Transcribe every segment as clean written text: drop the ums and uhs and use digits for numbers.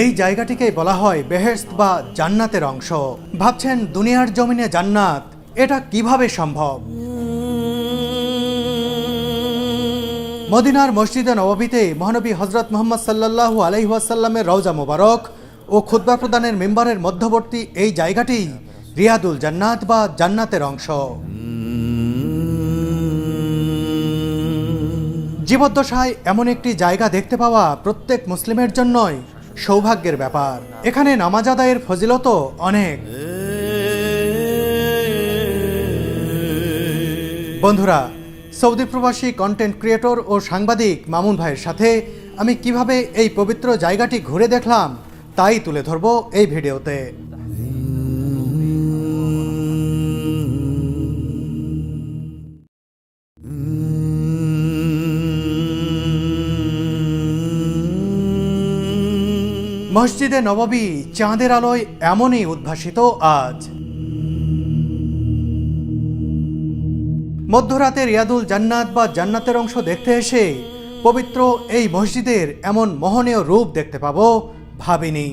এই জায়গাটিকেই বলা হয় বেহেশত বা জান্নাতের অংশ। ভাবছেন দুনিয়ার জমিনে জান্নাত, এটা কিভাবে সম্ভব? মদিনার মসজিদে নববীতে মহানবী হযরত মুহাম্মদ সাল্লাল্লাহু আলাইহি ওয়াসাল্লামের রওজা মোবারক ও খুতবা প্রদানের মিম্বারের মধ্যবর্তী এই জায়গাটি রিয়াদুল জান্নাত বা জান্নাতের অংশ। জীবদ্দশায় এমন একটি জায়গা দেখতে পাওয়া প্রত্যেক মুসলিমের জন্যই সৌভাগ্যের ব্যাপার। এখানে নামাজ আদায়ের ফজিলতও অনেক। বন্ধুরা, সৌদি প্রবাসী কন্টেন্ট ক্রিয়েটর ও সাংবাদিক মামুন ভাইয়ের সাথে আমি কিভাবে এই পবিত্র জায়গাটি ঘুরে দেখলাম তাই তুলে ধরব এই ভিডিওতে। মসজিদে নববী চাঁদের আলোয় এমনই উদ্ভাসিত আজ। মধ্যরাতে রিয়াদুল জান্নাত বা জান্নাতের অংশ দেখতে এসে পবিত্র এই মসজিদের এমন মোহনীয় রূপ দেখতে পাবো ভাবিনি।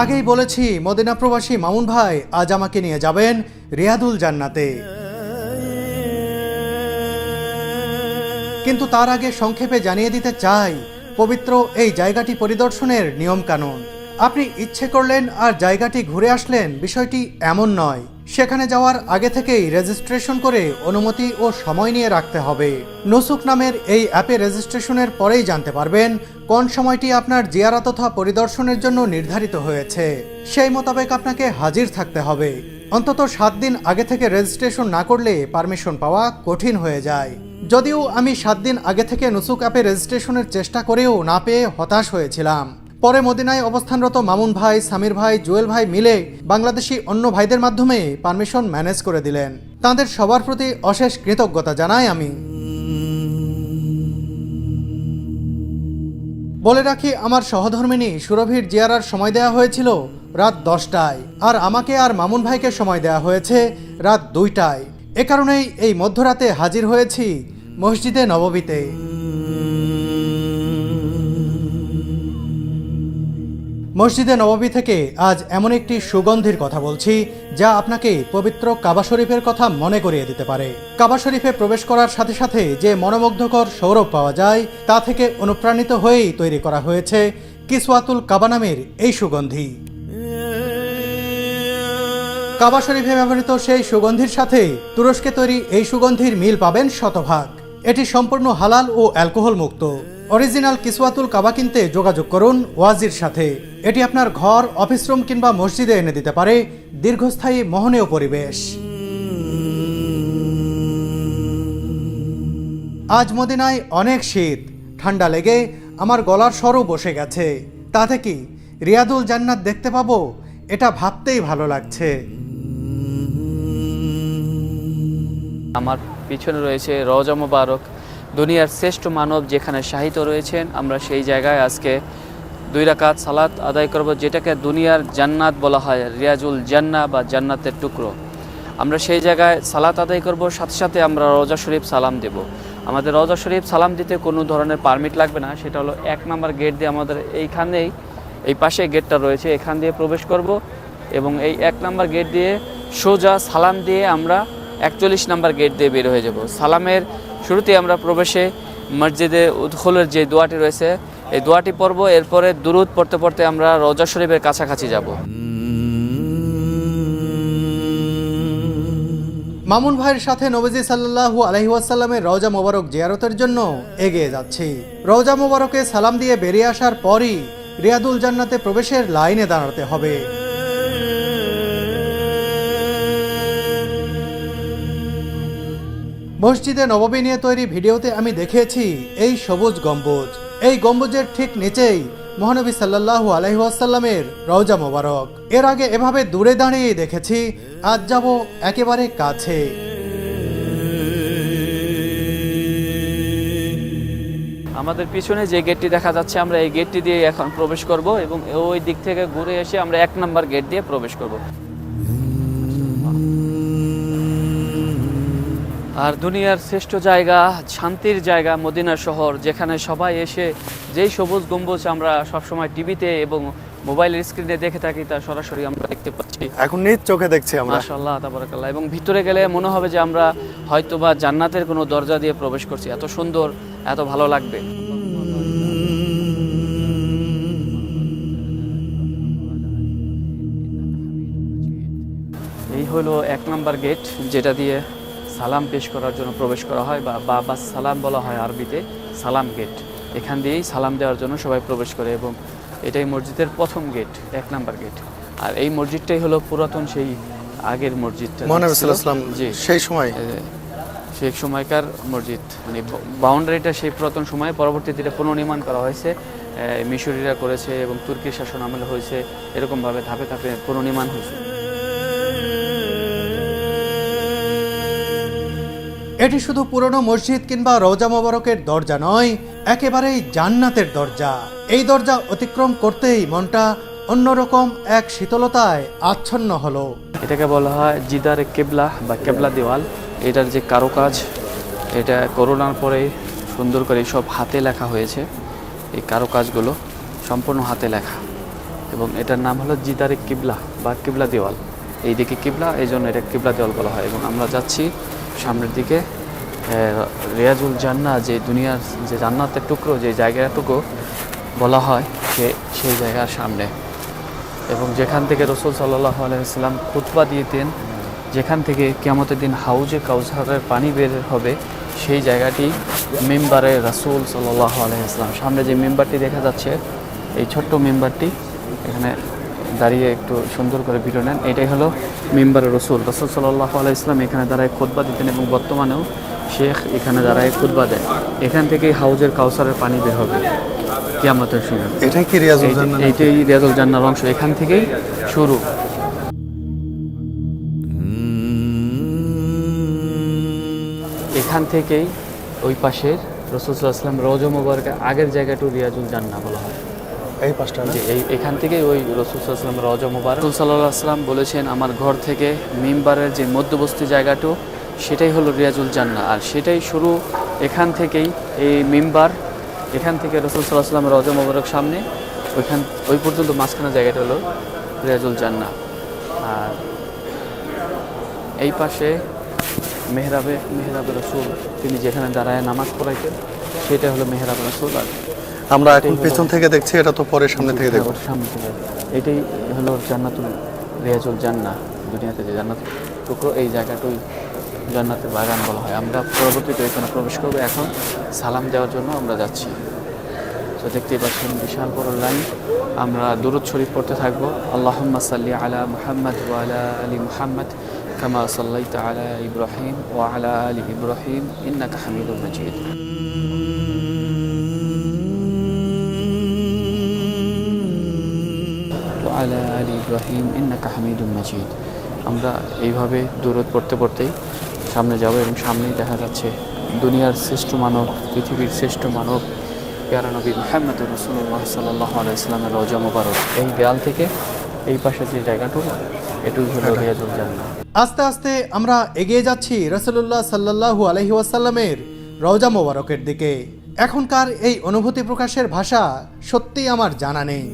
আগেই বলেছি মদিনা প্রবাসী মামুন ভাই আজ আমাকে নিয়ে যাবেন রিয়াদুল জান্নাতে। কিন্তু তার আগে সংক্ষেপে জানিয়ে দিতে চাই পবিত্র এই জায়গাটি পরিদর্শনের নিয়ম কানুন। আপনি ইচ্ছে করলেন আর জায়গাটি ঘুরে আসলেন, বিষয়টি এমন নয়। সেখানে যাওয়ার আগে থেকেই রেজিস্ট্রেশন করে অনুমতি ও সময় নিয়ে রাখতে হবে। নুসুক নামের এই অ্যাপে রেজিস্ট্রেশনের পরেই জানতে পারবেন কোন সময়টি আপনার জিয়ারত তথা পরিদর্শনের জন্য নির্ধারিত হয়েছে। সেই মোতাবেক আপনাকে হাজির থাকতে হবে। অন্তত 7 দিন আগে থেকে রেজিস্ট্রেশন না করলে পারমিশন পাওয়া কঠিন হয়ে যায়। যদিও আমি 7 দিন আগে থেকে নুসুক অ্যাপে রেজিস্ট্রেশনের চেষ্টা করেও না পেয়ে হতাশ হয়েছিলাম। পরে মদিনায় অবস্থানরত মামুন ভাই, সামির ভাই, জুয়েল ভাই মিলে বাংলাদেশি অন্য ভাইদের মাধ্যমে পারমিশন ম্যানেজ করে দিলেন। তাদের সবার প্রতি অশেষ কৃতজ্ঞতা জানাই আমি। বলে রাখি, আমার সহধর্মিনী সুরভির জিয়ারার সময় দেওয়া হয়েছিল রাত 10টায়, আর আমাকে আর মামুন ভাইকে সময় দেওয়া হয়েছে রাত 2টায়। এ কারণেই এই মধ্যরাতে হাজির হয়েছি মসজিদে নববীতে। মসজিদে নববী থেকে আজ এমন একটি সুগন্ধির কথা বলছি যা আপনাকে পবিত্র কাবা শরীফের কথা মনে করিয়ে দিতে পারে। কাবা শরীফে প্রবেশ করার সাথে সাথে যে মনোমুগ্ধকর সৌরভ পাওয়া যায় তা থেকে অনুপ্রাণিত হয়েই তৈরি করা হয়েছে কিসওয়াতুল কাবা নামের এই সুগন্ধি। কাবা শরীফে ব্যবহৃত সেই সুগন্ধির সাথে তুরস্কে তৈরি এই সুগন্ধির মিল পাবেন শতভাগ। এটি সম্পূর্ণ হালাল ও অ্যালকোহল মুক্ত। অরিজিনাল কিসওয়াতুল কাবা কিনতে যোগাযোগ করুন ওয়াজির সাথে। এটি আপনার ঘর, অফিস রুম কিংবা মসজিদে এনে দিতে পারে দীর্ঘস্থায়ী মোহনীয় পরিবেশ। আজ মদিনায় অনেক শীত, ঠান্ডা লেগে আমার গলার স্বরও বসে গেছে। তাতে কি রিয়াদুল জান্নাত দেখতে পাবো, এটা ভাবতেই ভালো লাগছে। আমার পিছনে রয়েছে রওজা মোবারক, দুনিয়ার শ্রেষ্ঠ মানব যেখানে শাহিত রয়েছেন। আমরা সেই জায়গায় আজকে 2 রাকাত সালাত আদায় করব, যেটাকে দুনিয়ার জান্নাত বলা হয়, রিয়াজুল জান্নাহ বা জান্নাতের টুকরো। আমরা সেই জায়গায় সালাত আদায় করব, সাথে সাথে আমরা রওজা শরীফ সালাম দেব। আমাদের রওজা শরীফ সালাম দিতে কোনো ধরনের পারমিট লাগবে না। সেটা হলো 1 নম্বর গেট দিয়ে, আমাদের এইখানেই এই পাশে গেটটা রয়েছে, এখান দিয়ে প্রবেশ করব এবং এই 1 নম্বর গেট দিয়ে সোজা সালাম দিয়ে আমরা 41 নম্বর গেট দিয়ে বের হয়ে যাব। সালামের শুরুতে আমরা প্রবেশে মসজিদে উদখুলের যে দোয়াটি রয়েছে এই দোয়াটি পড়ব। এরপরে দুরুদ পড়তে পড়তে আমরা রওজা শরীফের কাছাকাছি যাব। মামুন ভাইয়ের সাথে নবীজি সাল্লাল্লাহু আলাইহি ওয়াসাল্লামের রওজা মোবারক জিয়ারতের জন্য এগিয়ে যাচ্ছি। রওজা মোবারকে সালাম দিয়ে বেরিয়ে আসার পরই রিয়াদুল জান্নাতে প্রবেশের লাইনে দাঁড়াতে হবে। মসজিদে নববী নিয়ে তৈরি ভিডিওতে আমি দেখেছি এই সবুজ গম্বুজ। এই গম্বুজের ঠিক নিচেই মহানবী সাল্লাল্লাহু আলাইহি ওয়াসাল্লামের রওজা মোবারক। এর আগে এভাবে দূরে দাঁড়িয়ে দেখেছি, আজ যাব একেবারে কাছে। আমাদের পিছনে যে গেটটি দেখা যাচ্ছে আমরা এই গেটটি দিয়ে এখন প্রবেশ করব এবং ওই দিক থেকে ঘুরে এসে আমরা 1 নম্বর গেট দিয়ে প্রবেশ করব। আর দুনিয়ার শ্রেষ্ঠ জায়গা, শান্তির জায়গা মদিনা শহর, যেখানে সবাই এসে যেই সবুজ গম্বুজ আমরা সবসময় টিভিতে এবং মোবাইলের স্ক্রিনে দেখে থাকি তা সরাসরি আমরা দেখতে পাচ্ছি। এখন নিজ চোখে দেখছি আমরা। মাশাআল্লাহ তাবারাকাল্লাহ। এবং ভিতরে গেলে মনে হবে যে আমরা হয়তোবা জান্নাতের কোনো দরজা দিয়ে প্রবেশ করছি। এত সুন্দর, এত ভালো লাগবে। এই হলো 1 নম্বর গেট, যেটা দিয়ে সালাম পেশ করার জন্য প্রবেশ করা হয়, বা বাবা সালাম বলা হয় আরবিতে, সালাম গেট। এখান দিয়েই সালাম দেওয়ার জন্য সবাই প্রবেশ করে এবং এটাই মসজিদের প্রথম গেট, 1 নম্বর গেট। আর এই মসজিদটাই হলো পুরাতন সেই আগের মসজিদটা, মহানবী সাল্লাল্লাহু আলাইহি ওয়াসাল্লাম জি সেই সময় সেই সময়কার মসজিদ, মানে বাউন্ডারিটা সেই পুরাতন সময়ে, পরবর্তীতে এটা পুনর্নির্মাণ করা হয়েছে, মিশরীরা করেছে এবং তুর্কি শাসন আমলে হয়েছে, এরকমভাবে ধাপে ধাপে পুনর্নির্মাণ হয়েছে। এটি শুধু পুরনো মসজিদ কিংবা রওজা মোবারকের দরজা নয়, একেবারেই জান্নাতের দরজা। এই দরজা অতিক্রম করতেই মনটা অন্যরকম এক শীতলতায় আচ্ছন্ন হলো। এটাকে বলা হয় জিদারে কেবলা বা কেবলা দেওয়াল। এটার যে কারুকাজ, এটা করোনার পরে সুন্দর করে সব হাতে লেখা হয়েছে। এই কারুকাজগুলো সম্পূর্ণ হাতে লেখা এবং এটার নাম হলো জিদারে কিবলা বা কিবলা দেওয়াল। এই দিকে কিবলা, এই জন্য এটা কিবলা দেওয়াল বলা হয়। এবং আমরা যাচ্ছি সামনের দিকে রিয়াজুল জান্নাহ, যে দুনিয়ার যে জান্নাতের টুকরো, যে জায়গাটুকু বলা হয় সেই জায়গার সামনে, এবং যেখান থেকে রাসূল সাল্লাল্লাহু আলাইহি ওয়াসাল্লাম খুতবা দিতেন, যেখান থেকে কিয়ামতের দিন হাউজে কাউসারের পানি বের হবে, সেই জায়গাটি মিম্বারে রাসূল সাল্লাল্লাহু আলাইহি ওয়াসাল্লাম। সামনে যে মিম্বারটি দেখা যাচ্ছে, এই ছোট্ট মিম্বারটি, এখানে দাঁড়িয়ে একটু সুন্দর করে ভিডিও নেন। এটাই হলো মিম্বারে রাসূল সাল্লাল্লাহু আলাইহি ওয়াসাল্লাম এখানে দাঁড়ায় খুতবা দিতেন এবং বর্তমানেও শেখ এখানে দাঁড়ায় খুতবা দেয়। এখান থেকেই হাউজের কাউসারের পানি বের হবে কিয়ামতের সময়। এটাই কি রিয়াজুল জান্নাহ? এইটাই রিয়াজুল জান্নাহর অংশ, এখান থেকেই শুরু। এখান থেকেই ওই পাশের রাসূল সাল্লাল্লাহু আলাইহি ওয়াসাল্লাম রওজা মুবারকের আগের জায়গাটা রিয়াজুল জান্নাহ বলা হয়। এই পাঁচটা না? যে এখান থেকেই ওই রাসূল সাল্লাল্লাহু আলাইহি ওয়াসাল্লাম রওজা মুবারক। রাসূল সাল্লাল্লাহু আলাইহি ওয়াসাল্লাম বলেছেন, আমার ঘর থেকে মিম্বারের যে মধ্যবর্তী জায়গাটা, সেটাই হলো রিয়াজুল জান্নাহ। আর সেটাই শুরু এখান থেকেই, এই মিম্বার, এখান থেকে রাসূল সাল্লাল্লাহু আলাইহি ওয়াসাল্লাম রওজা মুবারক সামনে, ওই পর্যন্ত মাঝখানে জায়গাটা হলো রিয়াজুল জান্নাহ। আর এই পাশে মেহরাবে রাসূল, তিনি যেখানে দাঁড়ায় নামাজ পড়াইতেন, সেটা হলো মেহরাবে রাসূল। আর আমরা এখন পেছন থেকে দেখছি, এটা তো পরে সামনে থেকে দেখব। সামনে থেকে এটাই হলো জান্নাতুল রিয়াজুল জান্নাহ, দুনিয়াতে যে জান্নাত টুকরো, এই জায়গাটাই জান্নাতের বাগান বলা হয়। আমরা পরবর্তীতে এখানে প্রবেশ করবো। এখন সালাম দেওয়ার জন্য আমরা যাচ্ছি। তো দেখতেই পাচ্ছেন বিশাল বড় লাইন। আমরা দুরূদ শরীফ পড়তে থাকবো। আল্লাহুম্মা সাল্লি আলা মুহাম্মাদ ওয়া আলা আলি মুহাম্মাদ কামা সাল্লাইতা আলা ইব্রাহিম ওয়া আলা আলি ইব্রাহিম ইন্নাকা হামিদুম মাজিদ। আলা আলি ইব্রাহিম ইন্নাকা হামিদুম মাজিদ। আমরা এইভাবে দুরূদ পড়তে পড়তেই সামনে যাব এবং সামনেই দেখা যাচ্ছে দুনিয়ার শ্রেষ্ঠ মানব, পৃথিবীর শ্রেষ্ঠ মানব, প্যারা নবী মুহাম্মদুর রাসূলুল্লাহ সাল্লাল্লাহু আলাইহি ওয়াসাল্লামের রওজা মুবারক। এই দেয়াল থেকে এই পাশে যে জায়গাটুকু, এটুকু হলো রিয়াজুল জান্নাহ। আস্তে আস্তে আমরা এগিয়ে যাচ্ছি রাসূলুল্লাহ সাল্লাল্লাহু আলাইহি ওয়াসাল্লামের রওজা মোবারকের দিকে। এখনকার এই অনুভূতি প্রকাশের ভাষা সত্যিই আমার জানা নেই।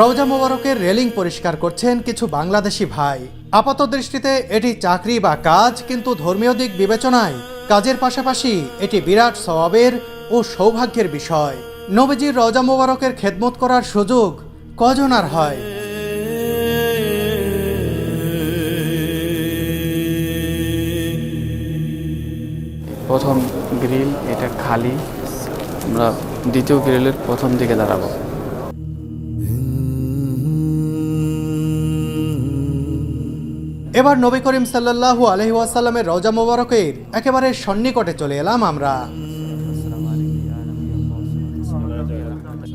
রওজা মোবারকের রেলিং পরিষ্কার করছেন কিছু বাংলাদেশি ভাই। আপাত দৃষ্টিতে এটি চাকরি বা কাজ, কিন্তু ধর্মীয় দিক বিবেচনায় কাজের পাশাপাশি এটি বিরাট সওয়াবের ও সৌভাগ্যের বিষয়। নবীজির রওজা মোবারকের খেদমত করার সুযোগ কজন আর হয়? প্রথম গ্রিল এটা খালি, আমরা দ্বিতীয় গ্রিলের প্রথম দিকে দাঁড়াবো। এবার নবী করিম সাল্লাল্লাহু আলাইহি ওয়াসাল্লামের রওজা মোবারকের একেবারে সন্নিকটে চলে এলাম আমরা।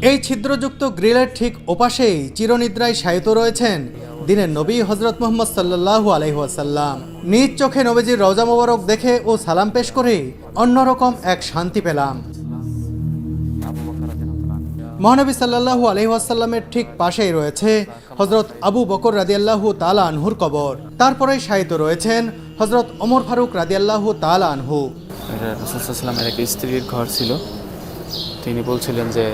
এই ছিদ্রযুক্ত গ্রিলের ঠিক ওপাশেই চিরনিদ্রায় শায়িত রয়েছেন দিনের নবী হযরত মুহাম্মদ সাল্লাল্লাহু আলাইহি ওয়াসাল্লাম। নিজ চোখে নবীজির রওজা মোবারক দেখে ও সালাম পেশ করে অন্যরকম এক শান্তি পেলাম। মহানবী সাল্লাল্লাহু আলাইহি ওয়াসাল্লামের ঠিক পাশেই রয়েছে হযরত আবু বকর রাদিয়াল্লাহু তাআলা আনহুর কবর। তারপরেই শায়িত রয়েছেন হযরত ওমর ফারুক রাদিয়াল্লাহু তাআলা আনহু। এটা রাসূল সাল্লাল্লাহু আলাইহি ওয়াসাল্লামের এক স্ত্রীর ঘর ছিল। তিনি বলছিলেন যে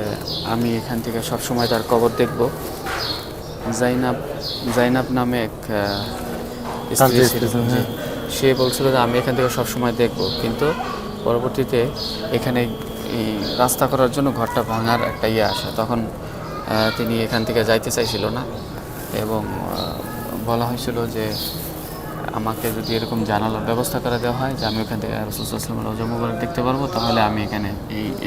আমি এখান থেকে সবসময় তার কবর দেখব। জাইনাব নামে এক স্ত্রী ছিল, সে বলছিল যে আমি এখান থেকে সবসময় দেখব, কিন্তু পরবর্তীতে এখানে এই রাস্তা করার জন্য ঘরটা ভাঙার একটা আসে, তখন তিনি এখান থেকে যাইতে চাইছিল না এবং বলা হয়েছিল যে আমাকে যদি এরকম জানালার ব্যবস্থা করে দেওয়া হয় যে আমি ওখান থেকে রাসূল সাল্লাল্লাহু আলাইহি ওয়াসাল্লামের রওজা মুবারক দেখতে পারবো, তাহলে আমি এখানে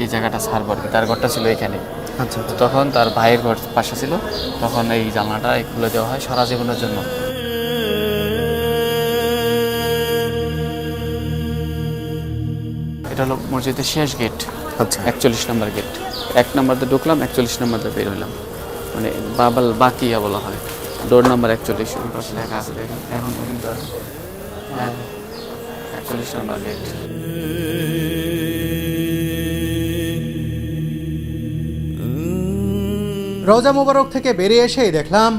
এই জায়গাটা ছাড়ব আর কি। তার ঘরটা ছিল এখানে। আচ্ছা, তখন তার ভাইয়ের ঘর পাশে ছিল, তখন এই জানলাটা খুলে দেওয়া হয় সারা জীবনের জন্য। এটা হলো মসজিদের শেষ গেট। আচ্ছা, 41 নম্বর গেট। 1 নম্বর দিয়ে ঢুকলাম, 41 নম্বর দিয়ে বের হলাম, মানে বাবাল বাকিয়া বলা হয়। ডোর নাম্বার 41 ওই পাশে লেখা আছে, দেখুন এখন পর্যন্ত আছে। 41 নম্বর গেট। রওজা মুবারক থেকে বেরিয়ে এসেই দেখলাম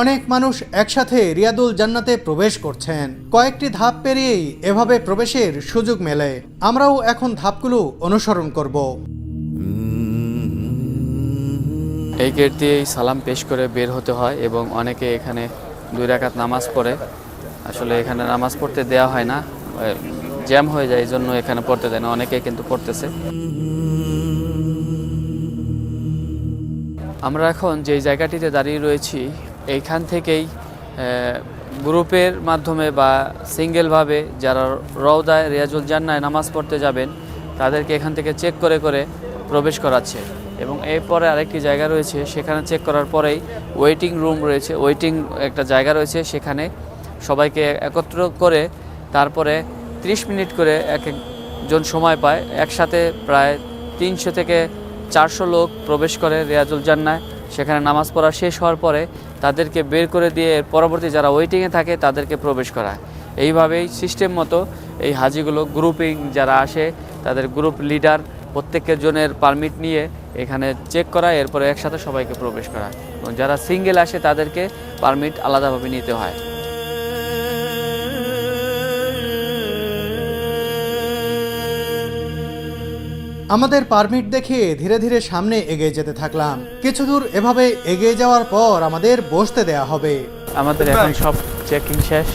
অনেক মানুষ একসাথে রিয়াদুল জান্নাতে প্রবেশ করছেন। কয়েকটি ধাপ পেরিয়েই এভাবে প্রবেশের সুযোগ মেলে। আমরাও এখন ধাপগুলো অনুসরণ করব। এই গেট দিয়েই সালাম পেশ করে বের হতে হয় এবং অনেকে এখানে 2 রাকাত নামাজ পড়ে। আসলে এখানে নামাজ পড়তে দেওয়া হয় না, জ্যাম হয়ে যায়, এই জন্য এখানে পড়তে দেয় না। অনেকে কিন্তু পড়তেছে। আমরা এখন যেই জায়গাটিতে দাঁড়িয়ে রয়েছি, এইখান থেকেই গ্রুপের মাধ্যমে বা সিঙ্গেলভাবে যারা রওদায় রিয়াজুল জান্নায় নামাজ পড়তে যাবেন তাদেরকে এখান থেকে চেক করে করে প্রবেশ করাচ্ছে। এবং এরপরে আরেকটি জায়গা রয়েছে, সেখানে চেক করার পরেই ওয়েটিং রুম রয়েছে, ওয়েটিং একটা জায়গা রয়েছে, সেখানে সবাইকে একত্র করে তারপরে 30 মিনিট করে এক একজন সময় পায়। একসাথে প্রায় 300 থেকে 400 লোক প্রবেশ করে রিয়াজুল জান্নায়। সেখানে নামাজ পড়া শেষ হওয়ার পরে তাদেরকে বের করে দিয়ে পরবর্তী যারা ওয়েটিংয়ে থাকে তাদেরকে প্রবেশ করায়। এইভাবেই সিস্টেম মতো এই হাজিগুলো গ্রুপিং যারা আসে তাদের গ্রুপ লিডার প্রত্যেকের জনের পারমিট নিয়ে এখানে চেক করায়, এরপরে একসাথে সবাইকে প্রবেশ করায়। এবং যারা সিঙ্গেল আসে তাদেরকে পারমিট আলাদাভাবে নিতে হয়। আমাদের পারমিট দেখে ধীরে ধীরে সামনে এগিয়ে যেতে থাকলাম। কিছু দূর এভাবে এগিয়ে যাওয়ার পর আমাদের বসতে দেয়া হবে। আমাদের এখন সব চেকিং শেষ,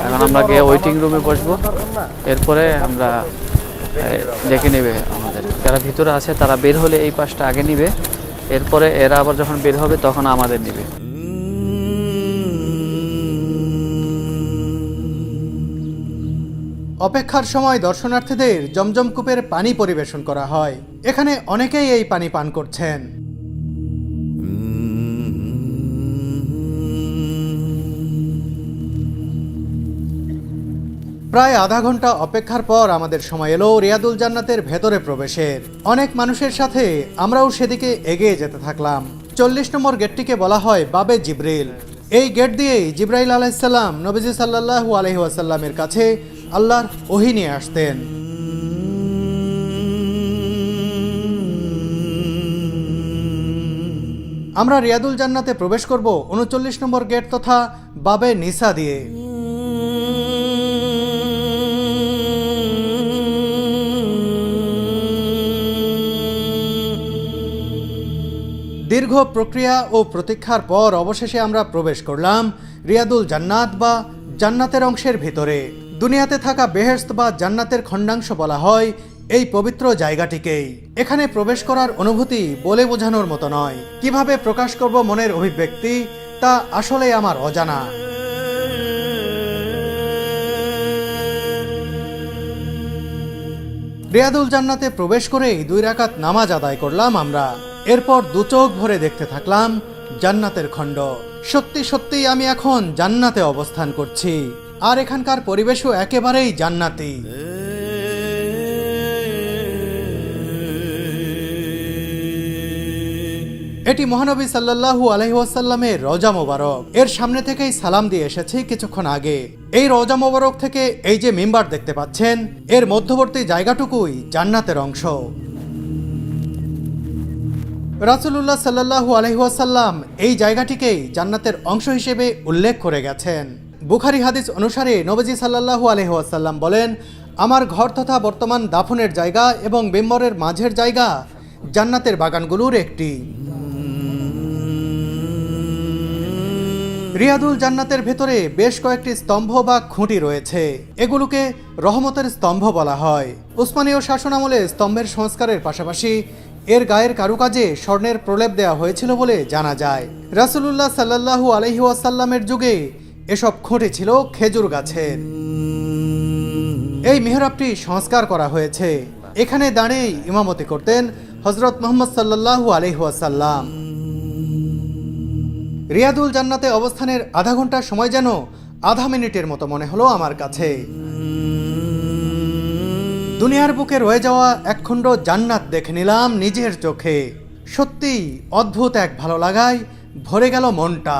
এখন আমরা গিয়ে ওয়েটিং রুমে বসবো। এরপরে আমরা দেখে নেবে আমাদের যারা ভিতরে আছে, তারা বের হলে এই পাশটা আগে নিবে, এরপরে এরা আবার যখন বের হবে তখন আমাদের নিবে। অপেক্ষার সময় দর্শনার্থীদের জমজম কূপের পানি পরিবেশন করা হয়। এখানে অনেকেই এই পানি পান করছেন। প্রায় আধা ঘন্টা অপেক্ষার পর আমাদের সময় এলো রিয়াদুল জান্নাতের ভেতরে প্রবেশের। অনেক মানুষের সাথে আমরাও সেদিকে এগিয়ে যেতে থাকলাম। 40 নম্বর গেটটিকে বলা হয় বাবে জিব্রিল। এই গেট দিয়েই জিব্রাইল আলাইহিসসালাম নবীজি সাল্লাল্লাহু আলাইহি ওয়াসাল্লামের কাছে আল্লাহর ওহী নিয়ে আসতেন। আমরা রিয়াদুল জান্নাতে প্রবেশ করব 39 নম্বর গেট তথা বাবে নিসা দিয়ে। দীর্ঘ প্রক্রিয়া ও প্রতীক্ষার পর অবশেষে আমরা প্রবেশ করলাম রিয়াদুল জান্নাত বা জান্নাতের অংশের ভিতরে। দুনিয়াতে থাকা বেহেশত বা জান্নাতের খণ্ডাংশ বলা হয় এই পবিত্র জায়গাটিকেই। এখানে প্রবেশ করার অনুভূতি বলে বোঝানোর মতো নয়। কিভাবে প্রকাশ করব মনের অভিব্যক্তি তা আসলে আমার অজানা। রিয়াদুল জান্নাতে প্রবেশ করেই 2 রাকাত নামাজ আদায় করলাম আমরা। এরপর দু চোখ ভরে দেখতে থাকলাম জান্নাতের খণ্ড। সত্যি সত্যি আমি এখন জান্নাতে অবস্থান করছি, আর এখানকার পরিবেশও একেবারেই জান্নাতি। এটি মহানবী সাল্লাল্লাহু আলাইহি ওয়াসাল্লামের রওজা মোবারক। এর সামনে থেকেই সালাম দিয়ে এসেছি কিছুক্ষণ আগে। এই রওজা মোবারক থেকে এই যে মিম্বার দেখতে পাচ্ছেন, এর মধ্যবর্তী জায়গাটুকুই জান্নাতের অংশ। রাসূলুল্লাহ সাল্লাল্লাহু আলাইহি ওয়াসাল্লাম এই জায়গাটিকেই জান্নাতের অংশ হিসেবে উল্লেখ করে গেছেন। বুখারী হাদিস অনুসারে নবীজি সাল্লাল্লাহু আলাইহি ওয়াসাল্লাম বলেন, আমার ঘর তথা বর্তমান দাফনের জায়গা এবং মেম্বরের মাঝের জায়গা জান্নাতের বাগানগুলোর একটি। রিয়াদুল জান্নাতের ভেতরে বেশ কয়েকটি স্তম্ভ বা খুঁটি রয়েছে। এগুলোকে রহমতের স্তম্ভ বলা হয়। উসমানীয় শাসনামলে স্তম্ভের সংস্কারের পাশাপাশি এর গায়ের কারুকাজে স্বর্ণের প্রলেপ দেওয়া হয়েছিল বলে জানা যায়। রাসূলুল্লাহ সাল্লাল্লাহু আলাইহি ওয়াসাল্লামের যুগে এসব খুঁটি ছিল খেজুর গাছের। এই মিহরাবটি সংস্কার করা হয়েছে। এখানে দাঁড়িয়ে ইমামতি করতেন হযরত মুহাম্মদ সাল্লাল্লাহু আলাইহি ওয়াসাল্লাম। রিয়াদুল জান্নাতে অবস্থানের আধা ঘন্টার সময় যেন আধা মিনিটের মতো মনে হলো আমার কাছে। দুনিয়ার বুকে রয়ে যাওয়া একখণ্ড জান্নাত দেখে নিলাম নিজের চোখে। সত্যি অদ্ভুত এক ভালো লাগায় ভরে গেল মনটা।